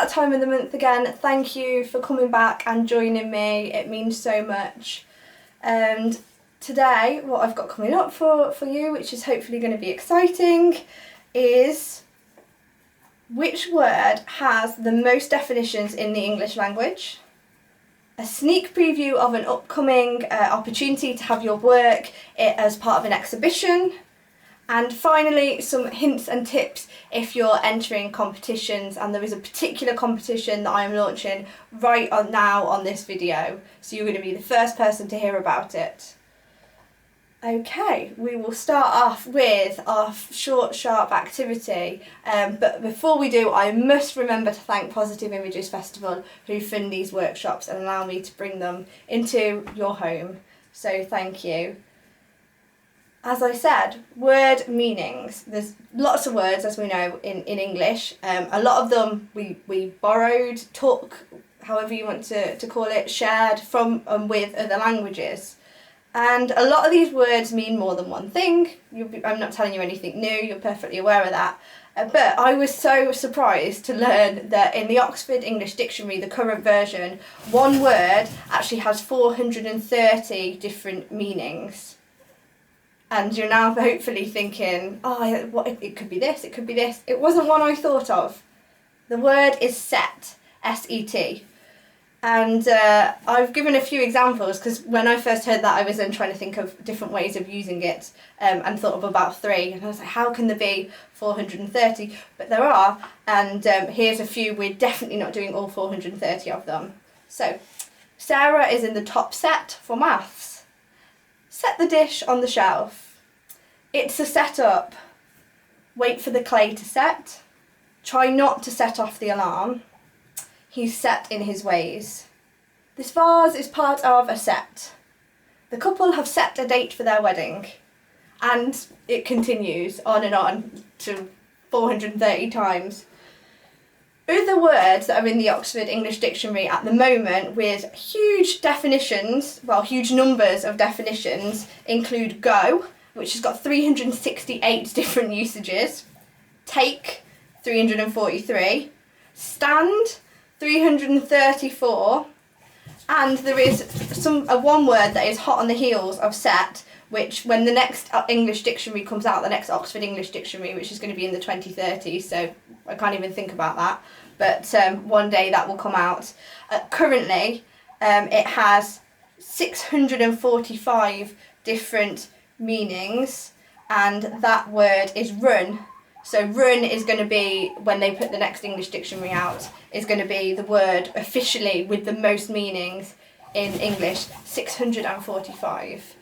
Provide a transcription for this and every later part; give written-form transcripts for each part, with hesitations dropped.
that time of the month again. Thank you for coming back and joining me. It means so much. And today, what I've got coming up for you, which is hopefully going to be exciting, is which word has the most definitions in the English language, a sneak preview of an upcoming opportunity to have your work as part of an exhibition, and finally some hints and tips if you're entering competitions, and there is a particular competition that I am launching right now on this video, so you're going to be the first person to hear about it. Okay, we will start off with our short, sharp activity, but before we do, I must remember to thank Positive Images Festival, who fund these workshops and allow me to bring them into your home, so thank you. As I said, word meanings. There's lots of words, as we know, in English. A lot of them we borrowed, took, however you want to call it, shared from and with other languages. And a lot of these words mean more than one thing. I'm not telling you anything new, you're perfectly aware of that. But I was so surprised to learn that in the Oxford English Dictionary, the current version, one word actually has 430 different meanings. And you're now hopefully thinking, it could be this, it could be this. It wasn't one I thought of. The word is set, S-E-T. And I've given a few examples because when I first heard that, I was then trying to think of different ways of using it and thought of about 3. And I was like, how can there be 430? But there are, and here's a few. We're definitely not doing all 430 of them. So, Sarah is in the top set for maths. Set the dish on the shelf. It's a setup. Wait for the clay to set. Try not to set off the alarm. He's set in his ways. This vase is part of a set. The couple have set a date for their wedding. And it continues on to 430 times. Other words that are in the Oxford English Dictionary at the moment with huge definitions, huge numbers of definitions, include go, which has got 368 different usages, take, 343, stand, 334, and there is one word that is hot on the heels of set, which when the next English dictionary comes out, the next Oxford English Dictionary, which is going to be in the 2030s, so I can't even think about that, but one day that will come out. Currently, it has 645 different meanings, and that word is run. So run is going to be, when they put the next English dictionary out, is going to be the word officially with the most meanings in English, 645.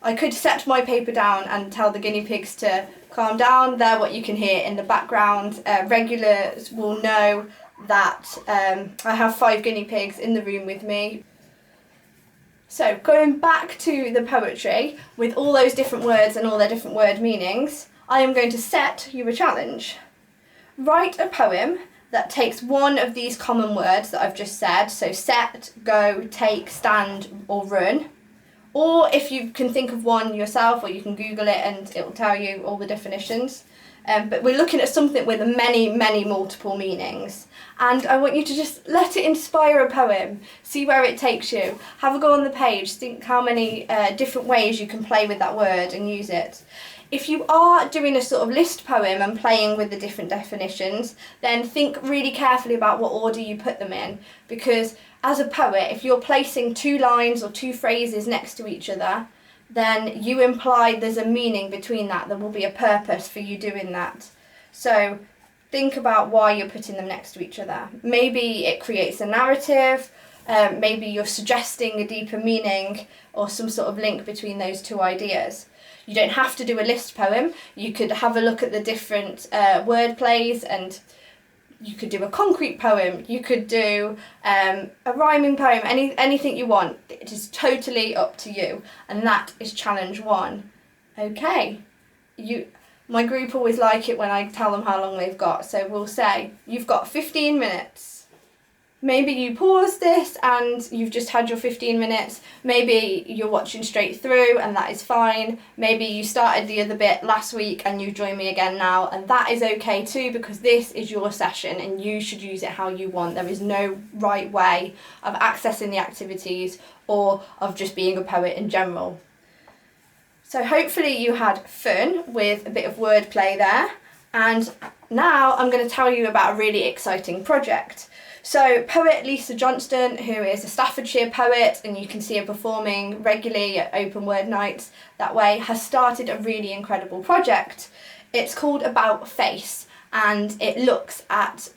I could set my paper down and tell the guinea pigs to calm down. They're what you can hear in the background. Regulars will know that I have 5 guinea pigs in the room with me. So going back to the poetry, with all those different words and all their different word meanings, I am going to set you a challenge. Write a poem that takes one of these common words that I've just said, so set, go, take, stand, or run. Or if you can think of one yourself, or you can Google it and it will tell you all the definitions. But we're looking at something with many, many multiple meanings. And I want you to just let it inspire a poem. See where it takes you. Have a go on the page. Think how many different ways you can play with that word and use it. If you are doing a sort of list poem and playing with the different definitions, then think really carefully about what order you put them in. Because as a poet, if you're placing 2 lines or 2 phrases next to each other, then you imply there's a meaning between that. There will be a purpose for you doing that. So think about why you're putting them next to each other. Maybe it creates a narrative, maybe you're suggesting a deeper meaning or some sort of link between those 2 ideas. You don't have to do a list poem. You could have a look at the different word plays, and you could do a concrete poem. You could do a rhyming poem, anything you want. It is totally up to you. And that is challenge 1. Okay. My group always like it when I tell them how long they've got. So we'll say, you've got 15 minutes. Maybe you pause this and you've just had your 15 minutes. Maybe you're watching straight through and that is fine. Maybe you started the other bit last week and you join me again now, and that is okay too, because this is your session and you should use it how you want. There is no right way of accessing the activities or of just being a poet in general. So hopefully you had fun with a bit of wordplay there, and now I'm going to tell you about a really exciting project. So poet Lisa Johnston, who is a Staffordshire poet, and you can see her performing regularly at open word nights that way, has started a really incredible project. It's called About Face, and it looks at,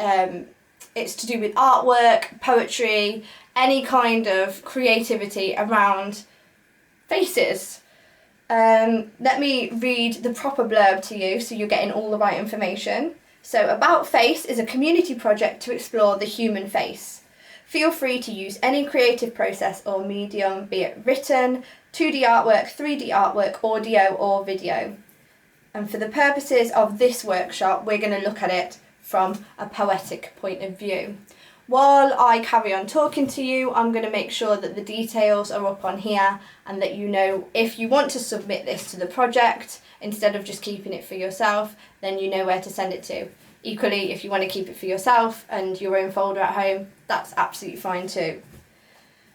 it's to do with artwork, poetry, any kind of creativity around faces. Let me read the proper blurb to you so you're getting all the right information. So About Face is a community project to explore the human face. Feel free to use any creative process or medium, be it written, 2D artwork, 3D artwork, audio or video. And for the purposes of this workshop, we're going to look at it from a poetic point of view. While I carry on talking to you, I'm going to make sure that the details are up on here and that you know if you want to submit this to the project, instead of just keeping it for yourself, then you know where to send it to. Equally, if you want to keep it for yourself and your own folder at home, that's absolutely fine too.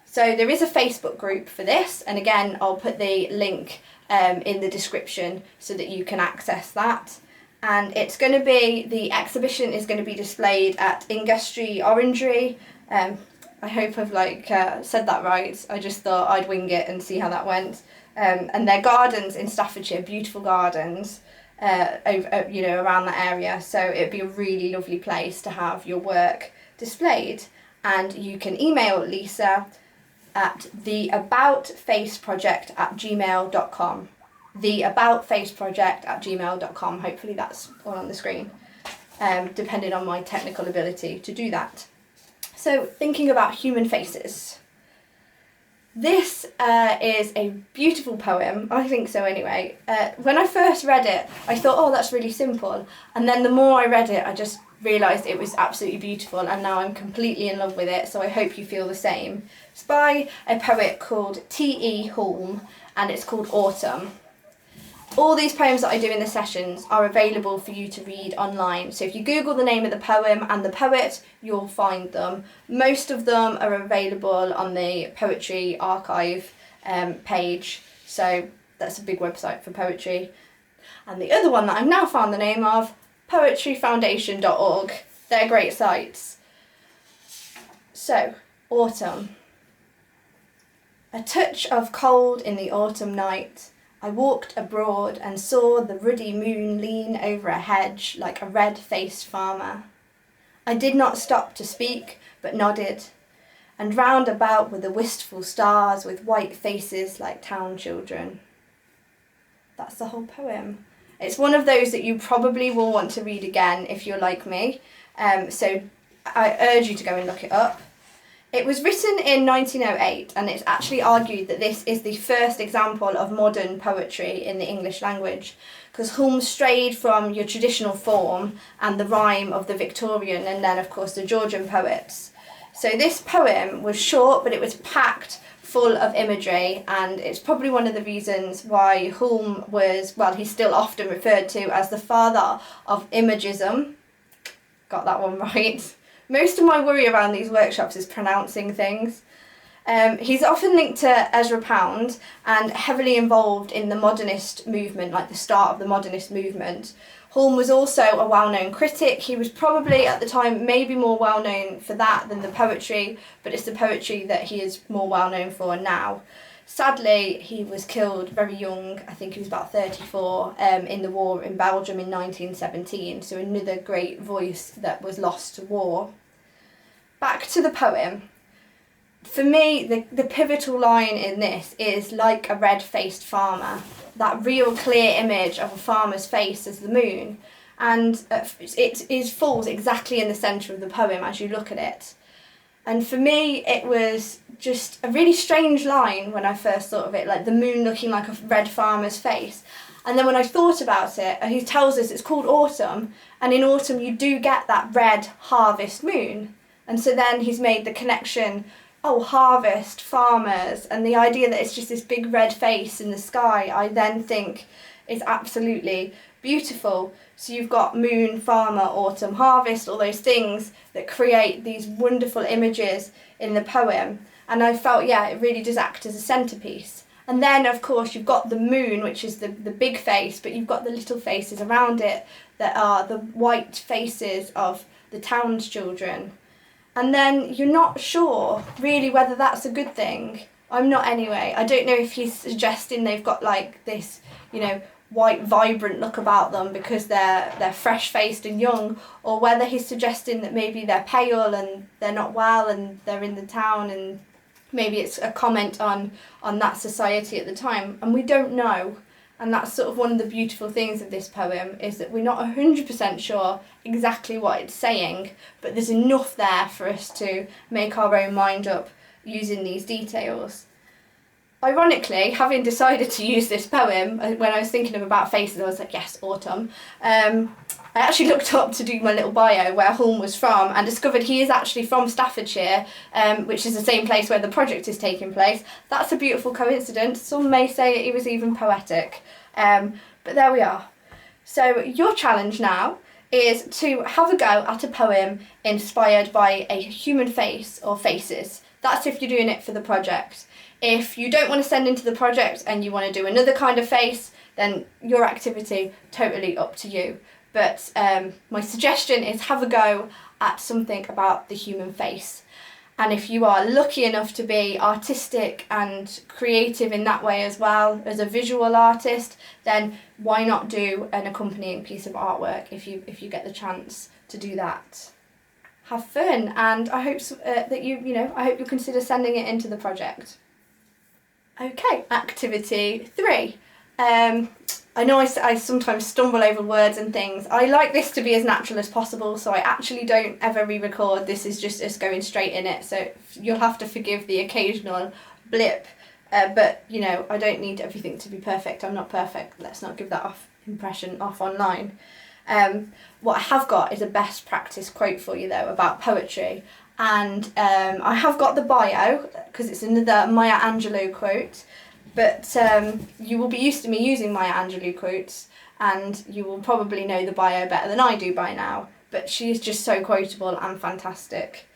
So there is a Facebook group for this, and again, I'll put the link in the description so that you can access that. And it's going to be, the exhibition is going to be displayed at Ingestry Orangery. I hope I've said that right. I just thought I'd wing it and see how that went. And they're gardens in Staffordshire, beautiful gardens over, around that area. So it'd be a really lovely place to have your work displayed. And you can email Lisa at theaboutfaceproject@gmail.com. theaboutfaceproject@gmail.com. Hopefully that's all on the screen, depending on my technical ability to do that. So thinking about human faces. This is a beautiful poem, I think so anyway. When I first read it, I thought, oh, that's really simple. And then the more I read it, I just realised it was absolutely beautiful, and now I'm completely in love with it, so I hope you feel the same. It's by a poet called T.E. Hulme, and it's called Autumn. All these poems that I do in the sessions are available for you to read online. So if you Google the name of the poem and the poet, you'll find them. Most of them are available on the Poetry Archive page. So that's a big website for poetry. And the other one that I've now found the name of, poetryfoundation.org. They're great sites. So, Autumn. A touch of cold in the autumn night. I walked abroad and saw the ruddy moon lean over a hedge like a red-faced farmer. I did not stop to speak, but nodded, and round about were the wistful stars with white faces like town children. That's the whole poem. It's one of those that you probably will want to read again if you're like me, so I urge you to go and look it up. It was written in 1908, and it's actually argued that this is the first example of modern poetry in the English language, because Hulme strayed from your traditional form and the rhyme of the Victorian and then of course the Georgian poets. So this poem was short, but it was packed full of imagery, and it's probably one of the reasons why Hulme was, well, he's still often referred to as the father of imagism. Got that one right. Most of my worry around these workshops is pronouncing things. He's often linked to Ezra Pound and heavily involved in the modernist movement, like the start of the modernist movement. Hulme was also a well-known critic. He was probably at the time maybe more well-known for that than the poetry, but it's the poetry that he is more well-known for now. Sadly, he was killed very young, I think he was about 34, in the war in Belgium in 1917, so another great voice that was lost to war. Back to the poem. For me, the pivotal line in this is like a red-faced farmer, that real clear image of a farmer's face as the moon, and it falls exactly in the centre of the poem as you look at it. And for me, it was just a really strange line when I first thought of it, like the moon looking like a red farmer's face. And then when I thought about it, he tells us it's called autumn, and in autumn you do get that red harvest moon. And so then he's made the connection, oh, harvest, farmers, and the idea that it's just this big red face in the sky, I then think is absolutely beautiful. So you've got moon, farmer, autumn, harvest, all those things that create these wonderful images in the poem. And I felt, yeah, it really does act as a centrepiece. And then, of course, you've got the moon, which is the big face, but you've got the little faces around it that are the white faces of the townschildren. And then you're not sure really whether that's a good thing. I'm not anyway. I don't know if he's suggesting they've got like this, you know, white vibrant look about them because they're fresh-faced and young, or whether he's suggesting that maybe they're pale and they're not well and they're in the town, and maybe it's a comment on that society at the time, and we don't know. And that's sort of one of the beautiful things of this poem, is that we're not 100% sure exactly what it's saying, but there's enough there for us to make our own mind up using these details. Ironically, having decided to use this poem, when I was thinking about faces, I was like, yes, autumn. I actually looked up to do my little bio where Hulme was from, and discovered he is actually from Staffordshire, which is the same place where the project is taking place. That's a beautiful coincidence. Some may say it was even poetic, but there we are. So your challenge now is to have a go at a poem inspired by a human face or faces. That's if you're doing it for the project. If you don't want to send into the project and you want to do another kind of face, then your activity, totally up to you. But my suggestion is have a go at something about the human face. And if you are lucky enough to be artistic and creative in that way as well, as a visual artist, then why not do an accompanying piece of artwork if you get the chance to do that. Have fun, and I hope that I hope you'll consider sending it into the project. Okay, activity 3. I know I sometimes stumble over words and things. I like this to be as natural as possible, so I actually don't ever re-record. This is just us going straight in it, so you'll have to forgive the occasional blip. But, I don't need everything to be perfect. I'm not perfect. Let's not give that impression off online. What I have got is a best practice quote for you, though, about poetry. And I have got the bio, because it's another Maya Angelou quote. But you will be used to me using Maya Angelou quotes, and you will probably know the bio better than I do by now. But she is just so quotable and fantastic.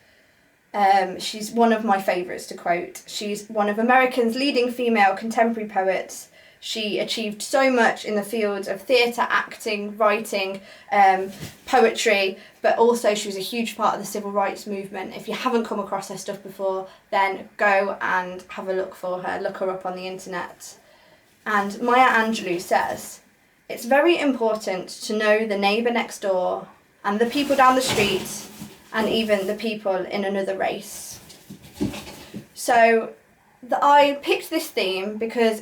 She's one of my favourites to quote. She's one of America's leading female contemporary poets. She achieved so much in the fields of theatre, acting, writing, poetry, but also she was a huge part of the civil rights movement. If you haven't come across her stuff before, then go and have a look for her, look her up on the internet. And Maya Angelou says, "It's very important to know the neighbour next door and the people down the street and even the people in another race." So I picked this theme because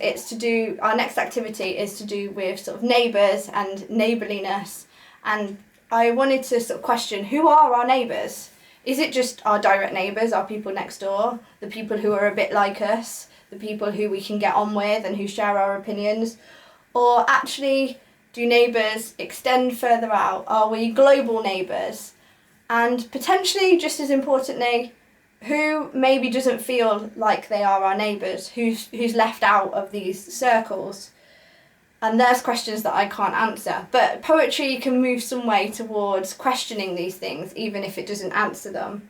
our next activity is to do with sort of neighbours and neighbourliness, and I wanted to sort of question, who are our neighbours? Is it just our direct neighbours, our people next door, the people who are a bit like us, the people who we can get on with and who share our opinions? Or actually, do neighbours extend further out? Are we global neighbours? And potentially, just as importantly, who maybe doesn't feel like they are our neighbours, who's left out of these circles? And there's questions that I can't answer, but poetry can move some way towards questioning these things, even if it doesn't answer them.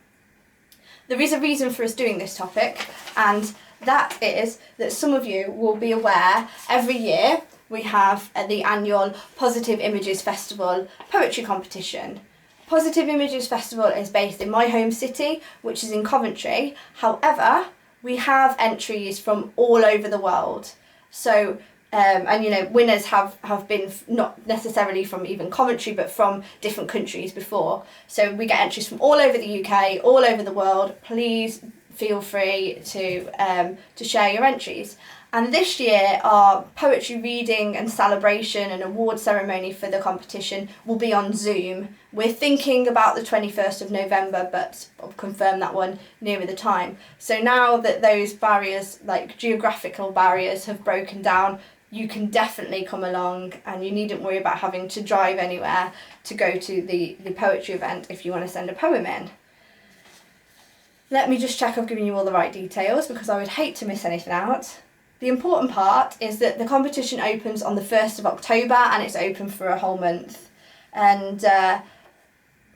There is a reason for us doing this topic, and that is that some of you will be aware every year we have the annual Positive Images Festival poetry competition. Positive Images Festival is based in my home city, which is in Coventry. However, we have entries from all over the world. So, winners have been not necessarily from even Coventry, but from different countries before. So we get entries from all over the UK, all over the world. Please feel free to share your entries. And this year, our poetry reading and celebration and award ceremony for the competition will be on Zoom. We're thinking about the 21st of November, but I'll confirm that one nearer the time. So now that those barriers, like geographical barriers, have broken down, you can definitely come along, and you needn't worry about having to drive anywhere to go to the poetry event if you want to send a poem in. Let me just check I've given you all the right details because I would hate to miss anything out. The important part is that the competition opens on the 1st of October and it's open for a whole month. And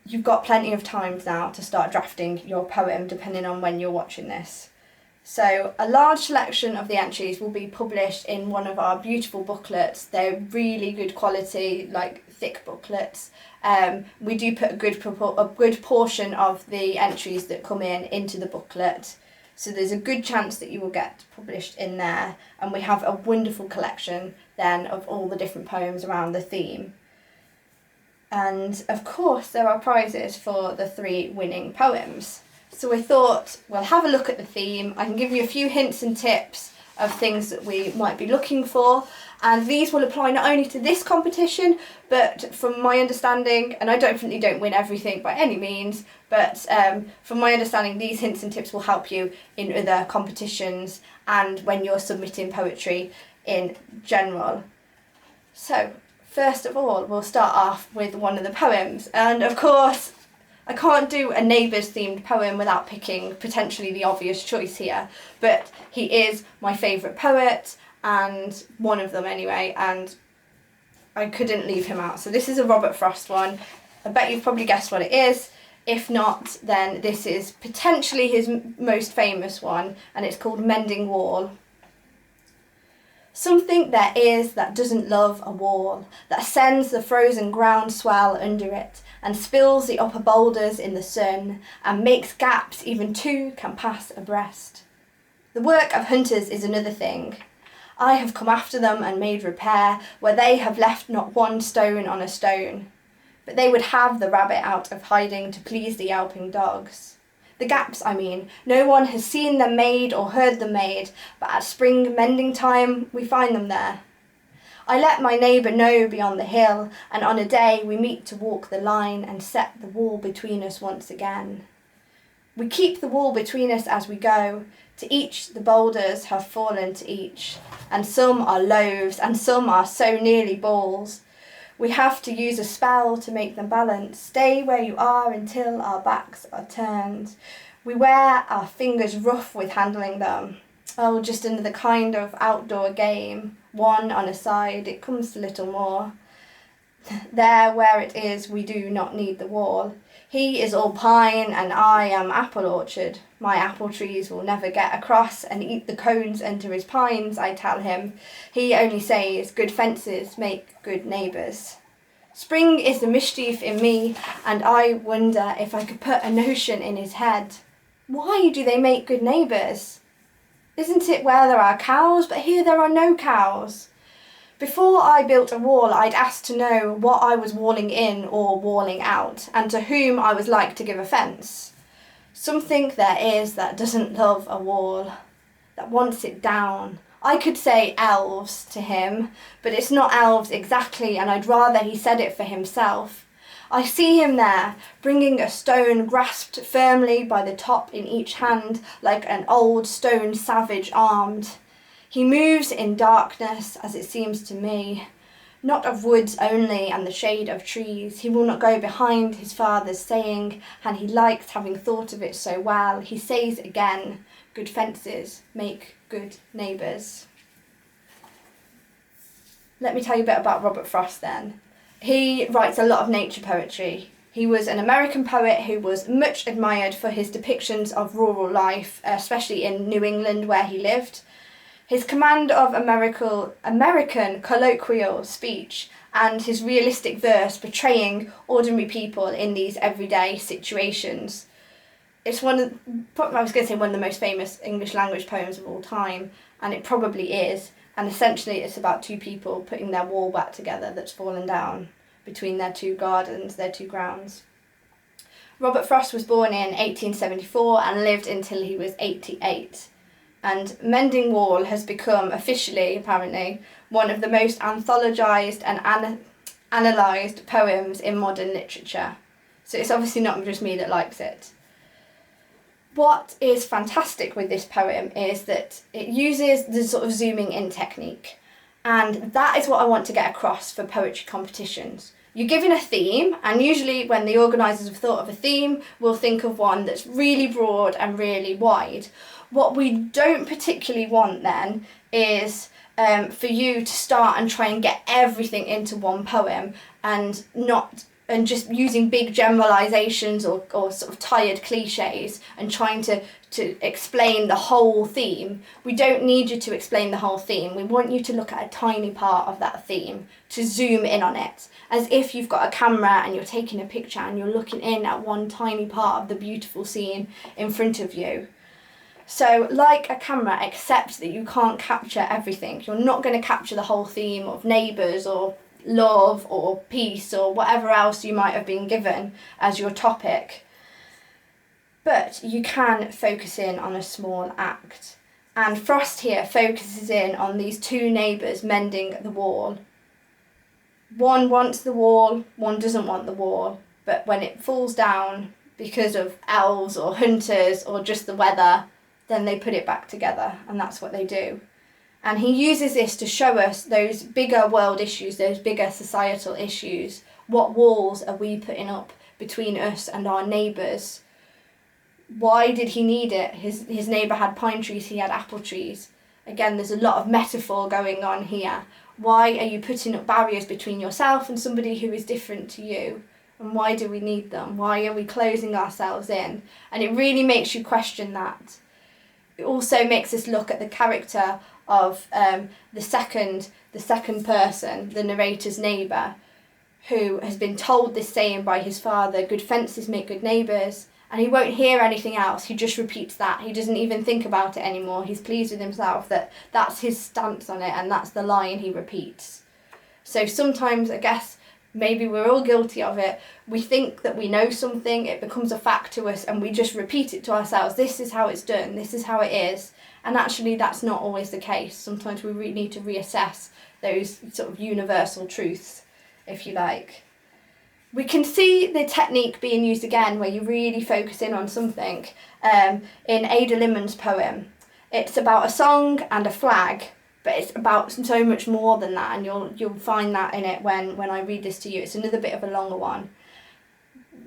you've got plenty of time now to start drafting your poem depending on when you're watching this. So a large selection of the entries will be published in one of our beautiful booklets. They're really good quality, like thick booklets. We do put a good portion of the entries that come into the booklet. So there's a good chance that you will get published in there. And we have a wonderful collection then of all the different poems around the theme. And of course there are prizes for the 3 winning poems. So we thought we'll have a look at the theme. I can give you a few hints and tips of things that we might be looking for, and these will apply not only to this competition, but from my understanding, and I definitely don't win everything by any means, but from my understanding these hints and tips will help you in other competitions and when you're submitting poetry in general. So first of all, we'll start off with one of the poems, and of course I can't do a neighbours themed poem without picking potentially the obvious choice here, but he is my favourite poet, and one of them anyway, and I couldn't leave him out. So this is a Robert Frost one. I bet you've probably guessed what it is. If not, then this is potentially his most famous one, and it's called Mending Wall. Something there is that doesn't love a wall, that sends the frozen ground swell under it, and spills the upper boulders in the sun, and makes gaps even 2 can pass abreast. The work of hunters is another thing. I have come after them and made repair, where they have left not 1 stone on a stone. But they would have the rabbit out of hiding to please the yelping dogs. The gaps, I mean, no one has seen them made or heard them made, but at spring mending time we find them there. I let my neighbour know beyond the hill, and on a day we meet to walk the line and set the wall between us once again. We keep the wall between us as we go, to each the boulders have fallen to each, and some are loaves and some are so nearly balls. We have to use a spell to make them balance. Stay where you are until our backs are turned. We wear our fingers rough with handling them. Oh, just another kind of outdoor game. 1 on a side, it comes to little more. There where it is, we do not need the wall. He is all pine and I am apple orchard. My apple trees will never get across and eat the cones under his pines, I tell him. He only says, good fences make good neighbours. Spring is the mischief in me, and I wonder if I could put a notion in his head. Why do they make good neighbours? Isn't it where there are cows? But here there are no cows. Before I built a wall, I'd asked to know what I was walling in or walling out, and to whom I was like to give offence. Something there is that doesn't love a wall, that wants it down. I could say elves to him, but it's not elves exactly, and I'd rather he said it for himself. I see him there, bringing a stone grasped firmly by the top in each hand, like an old stone savage armed. He moves in darkness, as it seems to me, not of woods only and the shade of trees. He will not go behind his father's saying, and he likes having thought of it so well. He says again, good fences make good neighbours. Let me tell you a bit about Robert Frost then. He writes a lot of nature poetry. He was an American poet who was much admired for his depictions of rural life, especially in New England where he lived. His command of American colloquial speech and his realistic verse portraying ordinary people in these everyday situations. It's one of the most famous English language poems of all time, and it probably is. And essentially it's about 2 people putting their wall back together that's fallen down between their 2 gardens, their 2 grounds. Robert Frost was born in 1874 and lived until he was 88. And Mending Wall has become officially, apparently, one of the most anthologised and analysed poems in modern literature. So it's obviously not just me that likes it. What is fantastic with this poem is that it uses the sort of zooming in technique, and that is what I want to get across for poetry competitions. You're given a theme, and usually when the organisers have thought of a theme, we'll think of one that's really broad and really wide. What we don't particularly want then is for you to start and try and get everything into one poem and just using big generalisations or sort of tired cliches and trying to explain the whole theme. We don't need you to explain the whole theme. We want you to look at a tiny part of that theme, to zoom in on it, as if you've got a camera and you're taking a picture and you're looking in at one tiny part of the beautiful scene in front of you. So like a camera, accept that you can't capture everything. You're not going to capture the whole theme of neighbours or love or peace or whatever else you might have been given as your topic. But you can focus in on a small act. And Frost here focuses in on these two neighbours mending the wall. One wants the wall, one doesn't want the wall. But when it falls down because of elves or hunters or just the weather, then they put it back together, and that's what they do. And he uses this to show us those bigger world issues, those bigger societal issues. What walls are we putting up between us and our neighbours? Why did he need it? His neighbour had pine trees, he had apple trees. Again, there's a lot of metaphor going on here. Why are you putting up barriers between yourself and somebody who is different to you? And why do we need them? Why are we closing ourselves in? And it really makes you question that. It also makes us look at the character of the second person, the narrator's neighbour, who has been told this saying by his father, good fences make good neighbours, and he won't hear anything else. He just repeats that. He doesn't even think about it anymore. He's pleased with himself that that's his stance on it and that's the line he repeats. So sometimes, I guess, maybe we're all guilty of it. We think that we know something, it becomes a fact to us, and we just repeat it to ourselves. This is how it's done, this is how it is. And actually that's not always the case. Sometimes we really need to reassess those sort of universal truths, if you like. We can see the technique being used again where you really focus in on something in Ada Limon's poem. It's about a song and a flag, but it's about so much more than that, and you'll find that in it when I read this to you. It's another bit of a longer one.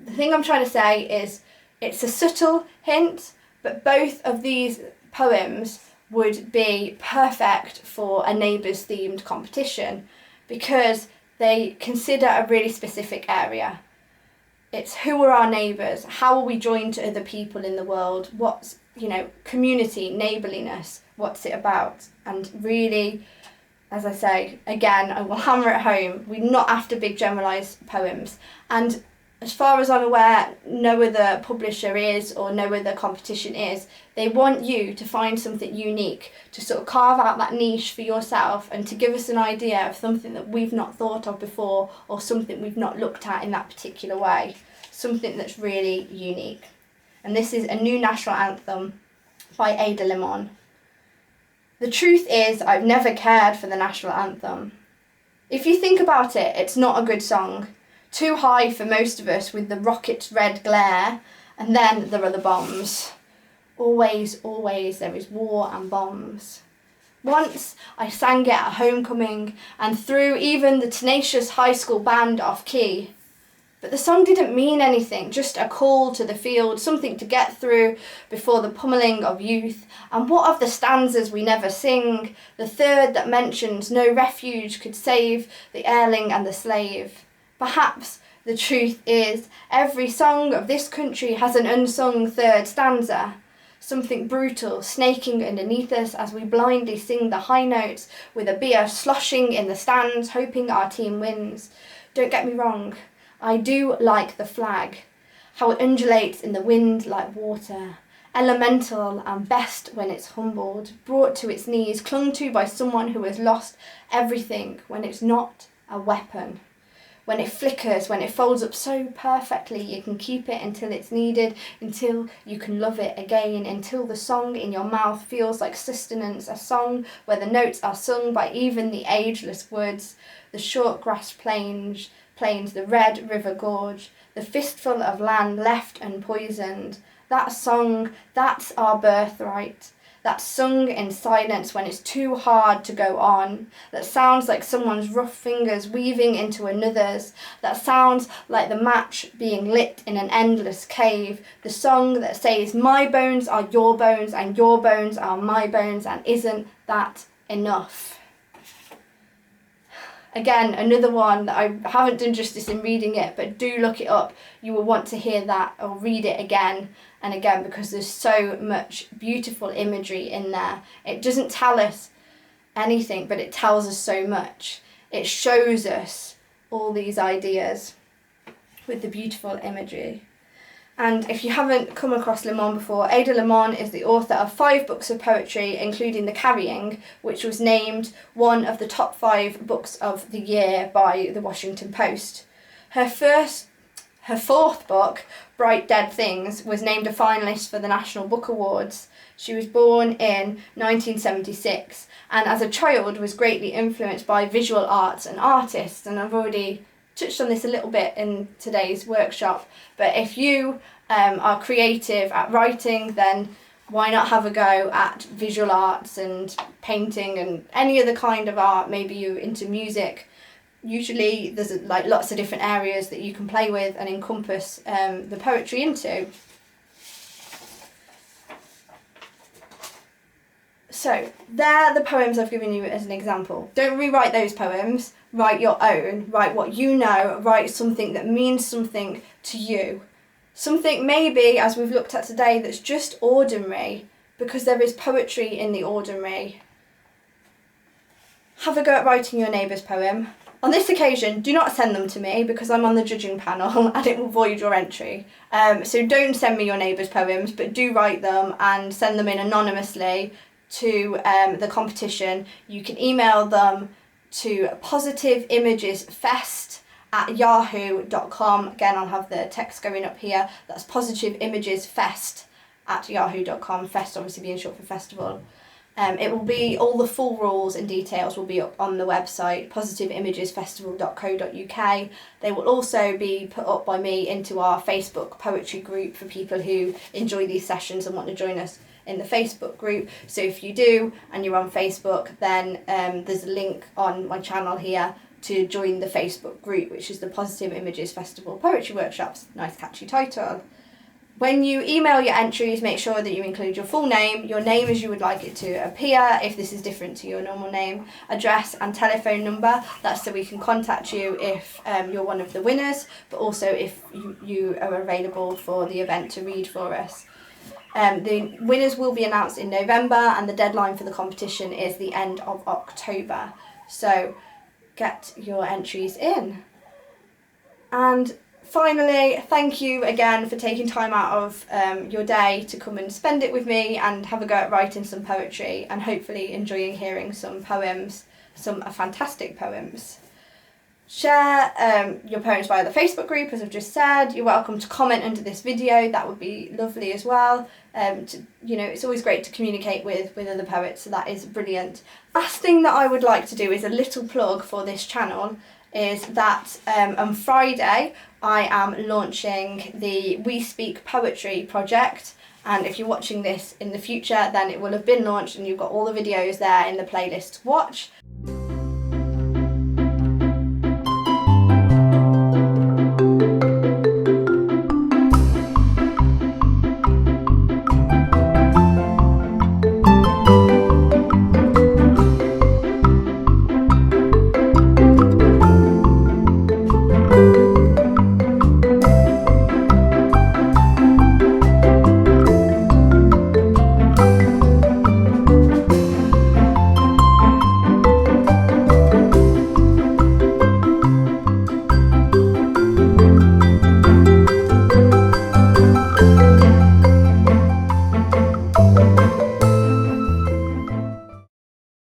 The thing I'm trying to say is it's a subtle hint, but both of these poems would be perfect for a neighbours themed competition because they consider a really specific area. It's who are our neighbours? How are we joined to other people in the world? What's, community, neighbourliness, what's it about? And really, as I say, again, I will hammer it home, we're not after big generalised poems. And as far as I'm aware, no other publisher is, or no other competition is. They want you to find something unique, to sort of carve out that niche for yourself and to give us an idea of something that we've not thought of before or something we've not looked at in that particular way. Something that's really unique. And this is a new national anthem by Ada Limon. The truth is, I've never cared for the national anthem. If you think about it, it's not a good song. Too high for most of us with the rocket's red glare, and then there are the bombs. Always, always there is war and bombs. Once I sang it at homecoming and threw even the tenacious high school band off key. But the song didn't mean anything, just a call to the field, something to get through before the pummeling of youth. And what of the stanzas we never sing, the third that mentions no refuge could save the erling and the slave? Perhaps the truth is every song of this country has an unsung third stanza. Something brutal snaking underneath us as we blindly sing the high notes with a beer sloshing in the stands, hoping our team wins. Don't get me wrong, I do like the flag, how it undulates in the wind like water, elemental and best when it's humbled, brought to its knees, clung to by someone who has lost everything when it's not a weapon. When it flickers, when it folds up so perfectly, you can keep it until it's needed, until you can love it again, until the song in your mouth feels like sustenance, a song where the notes are sung by even the ageless woods, the short grass plains, the red river gorge, the fistful of land left unpoisoned. That song, that's our birthright. that's sung in silence when it's too hard to go on, that sounds like someone's rough fingers weaving into another's, that sounds like the match being lit in an endless cave, the song that says my bones are your bones and your bones are my bones, and isn't that enough? Again, another one that I haven't done justice in reading it, but do look it up. You will want to hear that or read it again and again, because there's so much beautiful imagery in there. It doesn't tell us anything, but it tells us so much. It shows us all these ideas with the beautiful imagery. And if you haven't come across Limon before, Ada Limon is the author of 5 books of poetry, including The Carrying, which was named one of the top 5 books of the year by the Washington Post. Her fourth book, Bright Dead Things, was named a finalist for the National Book Awards. She was born in 1976, and as a child was greatly influenced by visual arts and artists, and I've already touched on this a little bit in today's workshop, but if you are creative at writing, then why not have a go at visual arts and painting and any other kind of art? Maybe you're into music. Usually there's like lots of different areas that you can play with and encompass the poetry into. So they're the poems I've given you as an example. Don't rewrite those poems, write your own, write what you know, write something that means something to you. Something maybe, as we've looked at today, that's just ordinary, because there is poetry in the ordinary. Have a go at writing your neighbour's poem. On this occasion, do not send them to me because I'm on the judging panel and it will void your entry. So don't send me your neighbour's poems, but do write them and send them in anonymously to the competition. You can email them to positiveimagesfest@yahoo.com. Again, I'll have the text going up here. That's positiveimagesfest@yahoo.com. Fest obviously being short for festival. It will be, all the full rules and details will be up on the website, positiveimagesfestival.co.uk. They will also be put up by me into our Facebook poetry group for people who enjoy these sessions and want to join us in the Facebook group. So if you do and you're on Facebook, then there's a link on my channel here to join the Facebook group, which is the Positive Images Festival Poetry Workshops. Nice catchy title. When you email your entries, make sure that you include your full name, your name as you would like it to appear, if this is different to your normal name, address and telephone number. That's so we can contact you if you're one of the winners, but also if you are available for the event to read for us. The winners will be announced in November, and the deadline for the competition is the end of October. So get your entries in. And finally, thank you again for taking time out of your day to come and spend it with me and have a go at writing some poetry, and hopefully enjoying hearing some poems, some fantastic poems. Share your poems via the Facebook group, as I've just said. You're welcome to comment under this video, that would be lovely as well. It's always great to communicate with other poets, so that is brilliant. Last thing that I would like to do is a little plug for this channel, is that on Friday I am launching the We Speak Poetry project, and if you're watching this in the future then it will have been launched and you've got all the videos there in the playlist to watch.